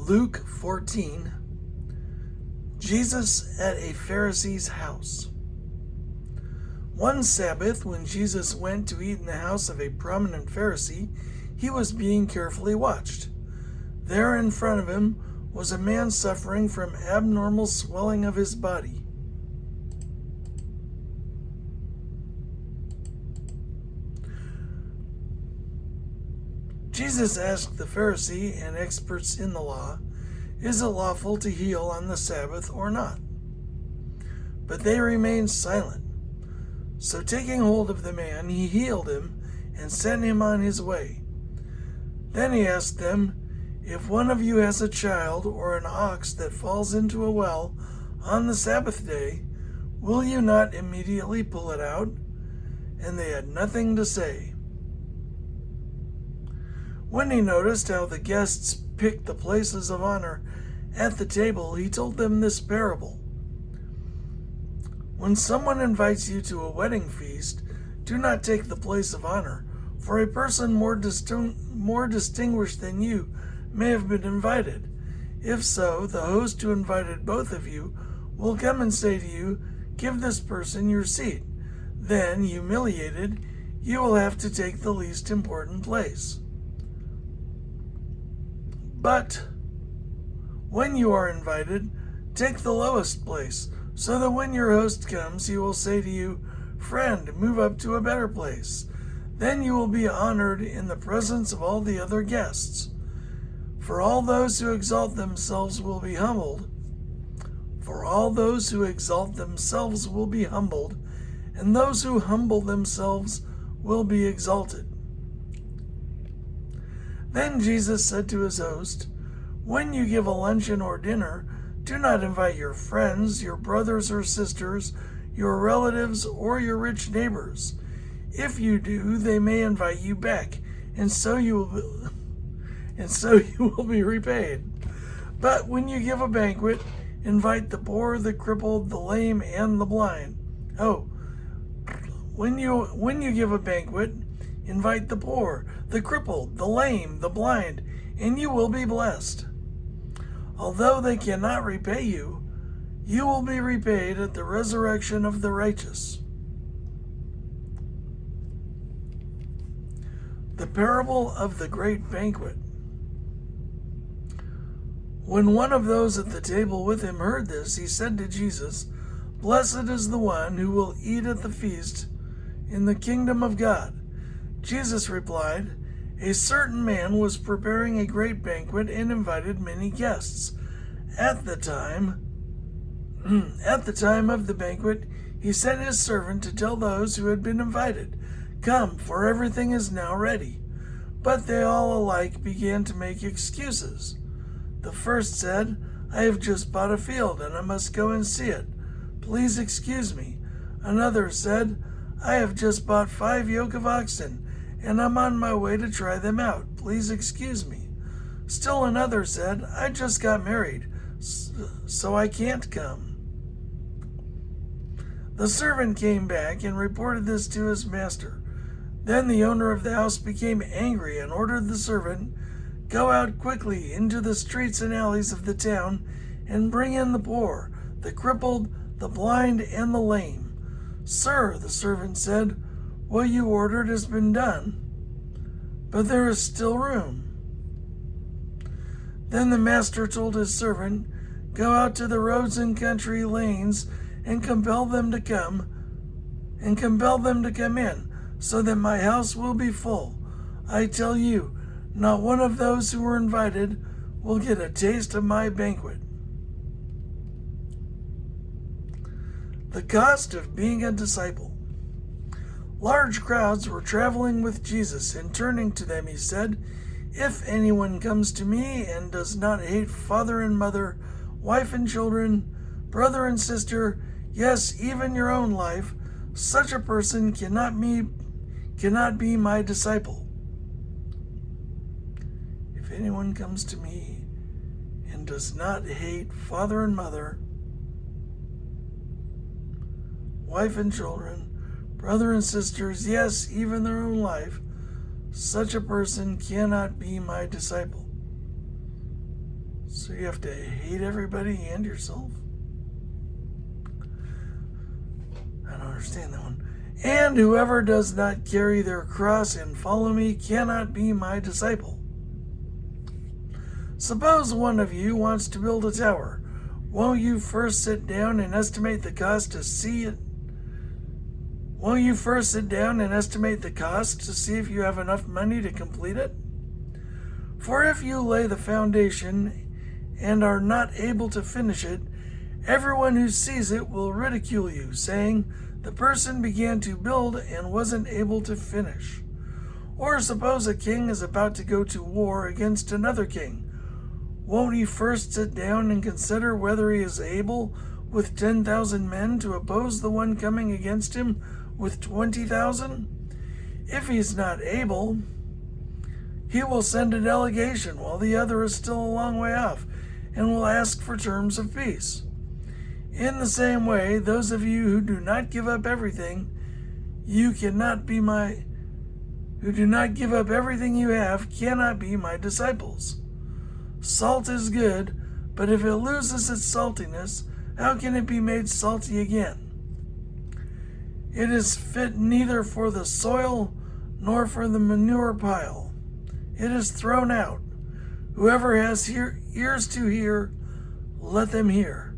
Luke 14. Jesus at a Pharisee's house. One Sabbath, when Jesus went to eat in the house of a prominent Pharisee, he was being carefully watched. There in front of him was a man suffering from abnormal swelling of his body. Jesus asked the Pharisee and experts in the law, "Is it lawful to heal on the Sabbath or not?" But they remained silent. So taking hold of the man, he healed him and sent him on his way. Then he asked them, "If one of you has a child or an ox that falls into a well on the Sabbath day, will you not immediately pull it out?" And they had nothing to say. When he noticed how the guests picked the places of honor at the table, he told them this parable. When someone invites you to a wedding feast, do not take the place of honor, for a person more distinguished than you may have been invited. If so, the host who invited both of you will come and say to you, "Give this person your seat." Then, humiliated, you will have to take the least important place. But when you are invited, take the lowest place, so that when your host comes, he will say to you, "Friend, move up to a better place." Then you will be honored in the presence of all the other guests. For all those who exalt themselves will be humbled. And those who humble themselves will be exalted. Then Jesus said to his host, "When you give a luncheon or dinner, do not invite your friends, your brothers or sisters, your relatives, or your rich neighbors. If you do, they may invite you back, and so you will be repaid. But when you give a banquet, invite the poor, the crippled, the lame, and the blind." When you give a banquet, invite the poor, the crippled, the lame, the blind, and you will be blessed. Although they cannot repay you, you will be repaid at the resurrection of the righteous. The parable of the great banquet. When one of those at the table with him heard this, he said to Jesus, "Blessed is the one who will eat at the feast in the kingdom of God." Jesus replied, "A certain man was preparing a great banquet and invited many guests. At the time of the banquet, he sent his servant to tell those who had been invited, 'Come, for everything is now ready.' But they all alike began to make excuses. The first said, 'I have just bought a field and I must go and see it. Please excuse me.' Another said, 'I have just bought 5 yoke of oxen and I'm on my way to try them out. Please excuse me.' Still another said, 'I just got married, so I can't come.' The servant came back and reported this to his master. Then the owner of the house became angry and ordered the servant, 'Go out quickly into the streets and alleys of the town and bring in the poor, the crippled, the blind, and the lame.' 'Sir,' the servant said, 'what you ordered has been done, but there is still room.' Then the master told his servant, 'Go out to the roads and country lanes and compel them to come in, so that my house will be full. I tell you, not one of those who were invited will get a taste of my banquet.'" The cost of being a disciple. Large crowds were traveling with Jesus, and turning to them he said, "If anyone comes to me and does not hate father and mother, wife and children, brother and sister, yes, even your own life, such a person cannot be my disciple. If anyone comes to me and does not hate father and mother, wife and children, brother and sisters, yes, even their own life, such a person cannot be my disciple. So you have to hate everybody and yourself? I don't understand that one. And whoever does not carry their cross and follow me cannot be my disciple. Suppose one of you wants to build a tower. Won't you first sit down and estimate the cost to see it? Won't you first sit down and estimate the cost to see if you have enough money to complete it? For if you lay the foundation and are not able to finish it, everyone who sees it will ridicule you, saying, the person began to build and wasn't able to finish. Or suppose a king is about to go to war against another king. Won't he first sit down and consider whether he is able with 10,000 men to oppose the one coming against him with 20,000? If he's not able, he will send a delegation while the other is still a long way off and will ask for terms of peace. In the same way, those of you who do not give up everything, who do not give up everything you have, cannot be my disciples. Salt is good, but if it loses its saltiness, how can it be made salty again? It is fit neither for the soil nor for the manure pile. It is thrown out. Whoever has ears to hear, let them hear.